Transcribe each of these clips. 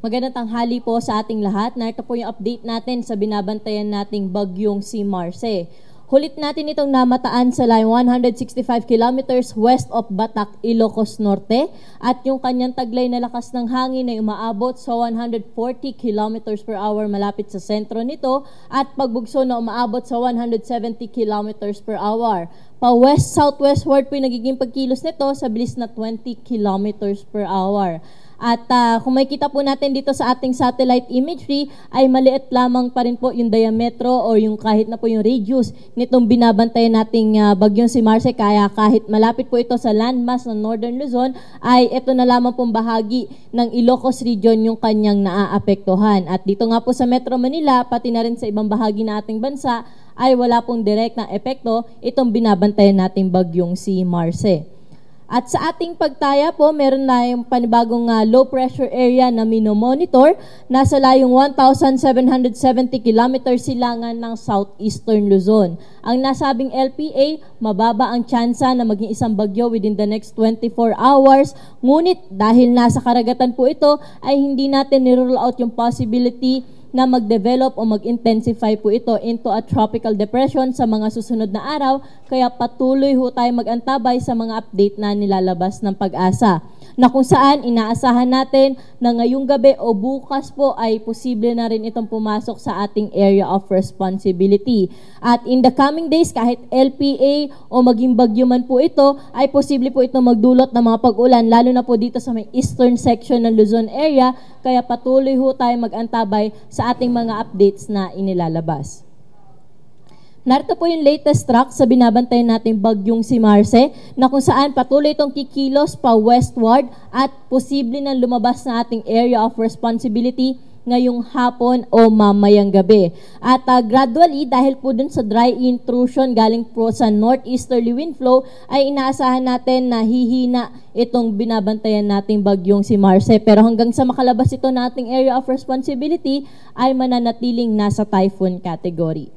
Magandang tanghali po sa ating lahat. Narito po yung update natin sa binabantayan nating bagyong si Marce. Hulit natin itong namataan sa line 165 kilometers west of Batac, Ilocos Norte at yung kanyang taglay na lakas ng hangin ay umaabot sa 140 kilometers per hour malapit sa sentro nito at pagbugso na umaabot sa 170 kilometers per hour. Pa-west-southwestward po yung nagiging pagkilos nito sa bilis na 20 kilometers per hour. At kung makikita po natin dito sa ating satellite imagery ay maliit lamang pa rin po yung diametro o yung kahit na po yung radius nitong binabantayan nating bagyong si Marce. Kaya kahit malapit po ito sa landmass ng Northern Luzon ay ito na lamang pong bahagi ng Ilocos region yung kanyang naaapektuhan. At dito nga po sa Metro Manila pati na rin sa ibang bahagi na ating bansa ay wala pong direktang epekto itong binabantayan nating bagyong si Marce. At sa ating pagtaya po, meron na yung panibagong low pressure area na minomonitor. Nasa layong 1,770 kilometers silangan ng southeastern Luzon. Ang nasabing LPA, mababa ang tsansa na maging isang bagyo within the next 24 hours. Ngunit dahil nasa karagatan po ito, ay hindi natin nirule out yung possibility na mag-develop o mag-intensify po ito into a tropical depression sa mga susunod na araw, kaya patuloy ho tayo mag-antabay sa mga update na nilalabas ng Pag-asa, na kung saan inaasahan natin na ngayong gabi o bukas po ay posible na rin itong pumasok sa ating area of responsibility. At in the coming days, kahit LPA o maging bagyo man po ito, ay posible po itong magdulot ng mga pag-ulan, lalo na po dito sa may eastern section ng Luzon area, kaya patuloy ho tayo mag-antabay sa ating mga updates na inilalabas. Narito po yung latest track sa binabantayan nating bagyong si Marce na kung saan patuloy itong kikilos pa westward at posible na lumabas na ating area of responsibility ngayong hapon o mamayang gabi. At gradually, dahil po dun sa dry intrusion galing po sa northeasterly wind flow, ay inaasahan natin na hihina itong binabantayan nating bagyong si Marce. Pero hanggang sa makalabas ito na ating area of responsibility, ay mananatiling nasa typhoon category.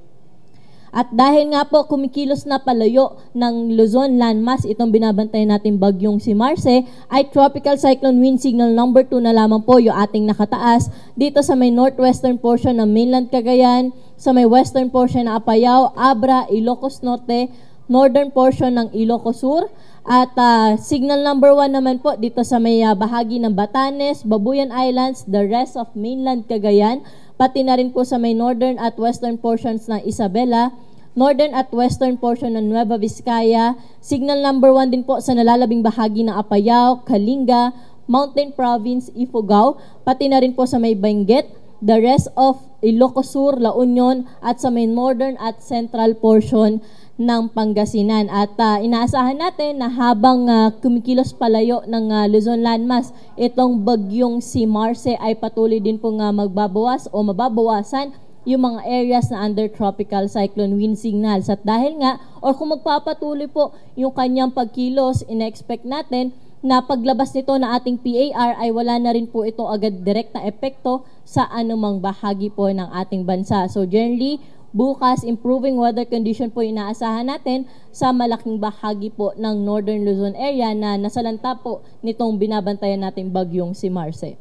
At dahil nga po kumikilos na palayo ng Luzon landmass itong binabantayan natin bagyong si Marce, ay tropical cyclone wind signal number 2 na lamang po yung ating nakataas dito sa may northwestern portion ng mainland Cagayan, sa may western portion ng Apayao, Abra, Ilocos Norte, northern portion ng Ilocos Sur, at signal number 1 naman po dito sa may bahagi ng Batanes, Babuyan Islands, the rest of mainland Cagayan, pati na rin po sa may northern at western portions ng Isabela, northern at western portion ng Nueva Vizcaya, signal number 1 din po sa nalalabing bahagi ng Apayao, Kalinga, Mountain Province, Ifugao, pati na rin po sa may Benguet, the rest of Ilocos Sur, La Union, at sa may northern at central portion ng Pangasinan. At inaasahan natin na habang kumikilos palayo ng Luzon landmass, itong bagyong si Marce ay patuloy din po magbabawas o mababawasan yung mga areas na under tropical cyclone wind signals. At dahil nga, or kung magpapatuloy po yung kanyang pagkilos, ina-expect natin na paglabas nito na ating PAR ay wala na rin po ito agad direct na epekto sa anumang bahagi po ng ating bansa. So generally, bukas, improving weather condition po inaasahan natin sa malaking bahagi po ng Northern Luzon area na nasalanta po nitong binabantayan nating bagyong si Marce.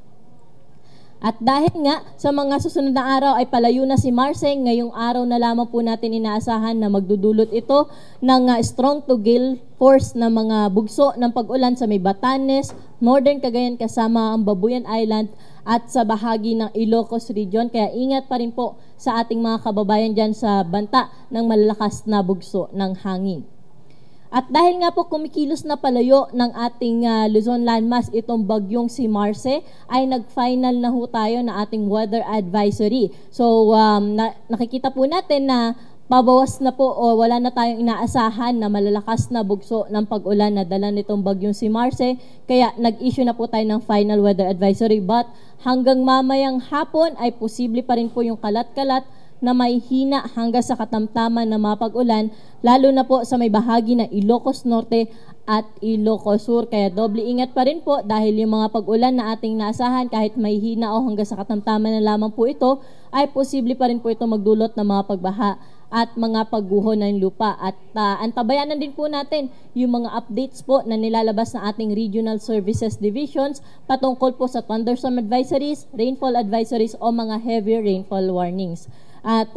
At dahil nga sa mga susunod na araw ay palayo na si Marce, ngayong araw na lamang po natin inaasahan na magdudulot ito ng strong to gale force na mga bugso ng pag-ulan sa may Batanes, Northern Cagayan kasama ang Babuyan Island at sa bahagi ng Ilocos region. Kaya ingat pa rin po sa ating mga kababayan dyan sa banta ng malalakas na bugso ng hangin. At dahil nga po kumikilos na palayo ng ating Luzon landmass itong bagyong si Marce, ay nag-final na ho tayo na ating weather advisory. So nakikita po natin na pabawas na po o wala na tayong inaasahan na malalakas na bugso ng pag-ulan na dala nitong bagyong si Marce. Kaya nag-issue na po tayo ng final weather advisory. But hanggang mamayang hapon ay posible pa rin po yung kalat-kalat na may hina hanggang sa katamtaman na mga pag-ulan, lalo na po sa may bahagi ng Ilocos Norte at Ilocos Sur. Kaya doble ingat pa rin po dahil yung mga pag-ulan na ating naasahan kahit may hina o hanggang sa katamtaman na lamang po ito, ay posible pa rin po ito magdulot ng mga pagbaha at mga pagguho ng lupa. At antabayanan din po natin yung mga updates po na nilalabas na ating Regional Services Divisions patungkol po sa thunderstorm advisories, rainfall advisories o mga heavy rainfall warnings. At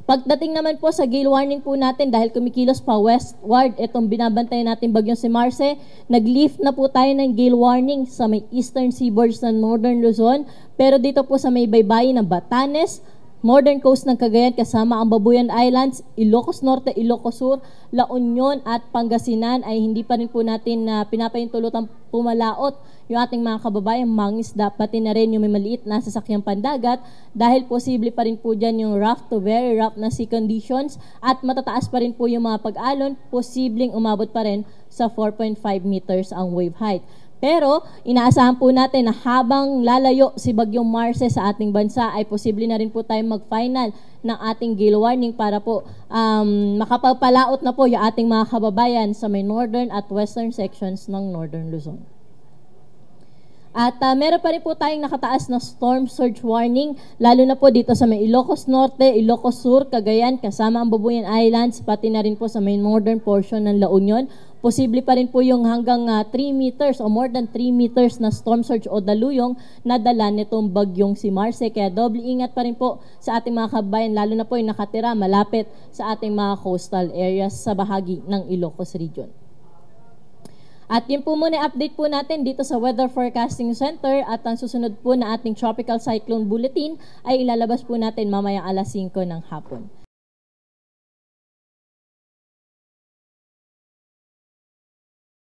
pagdating naman po sa gale warning po natin, dahil kumikilos pa westward itong binabantayan natin bagyong si Marce, nag-lift na po tayo ng gale warning sa may eastern seaboards ng Northern Luzon, pero dito po sa may baybayin ng Batanes, northern coast ng Cagayan kasama ang Babuyan Islands, Ilocos Norte, Ilocos Sur, La Union at Pangasinan ay hindi pa rin po natin pinapahintulutang pumalaot yung ating mga kababayan mangisda, pati na rin yung may maliit na sasakyang pandagat dahil posible pa rin po dyan yung rough to very rough na sea conditions at matataas pa rin po yung mga pag-alon, posibleng umabot pa rin sa 4.5 meters ang wave height. Pero inaasahan po natin na habang lalayo si Bagyong Marce sa ating bansa ay posible na rin po tayong mag-final ng ating gale warning para po makapagpalaot na po yung ating mga kababayan sa may northern at western sections ng Northern Luzon. At meron pa rin po tayong nakataas na storm surge warning, lalo na po dito sa may Ilocos Norte, Ilocos Sur, Cagayan, kasama ang Babuyan Islands, pati na rin po sa may northern portion ng La Union. Posible pa rin po yung hanggang 3 meters o more than 3 meters na storm surge o daluyong na dala nitong bagyong si Marce. Kaya doble ingat pa rin po sa ating mga kabayan, lalo na po yung nakatira malapit sa ating mga coastal areas sa bahagi ng Ilocos region. At yun po muna update po natin dito sa Weather Forecasting Center at ang susunod po na ating Tropical Cyclone Bulletin ay ilalabas po natin mamayang alas 5 ng hapon.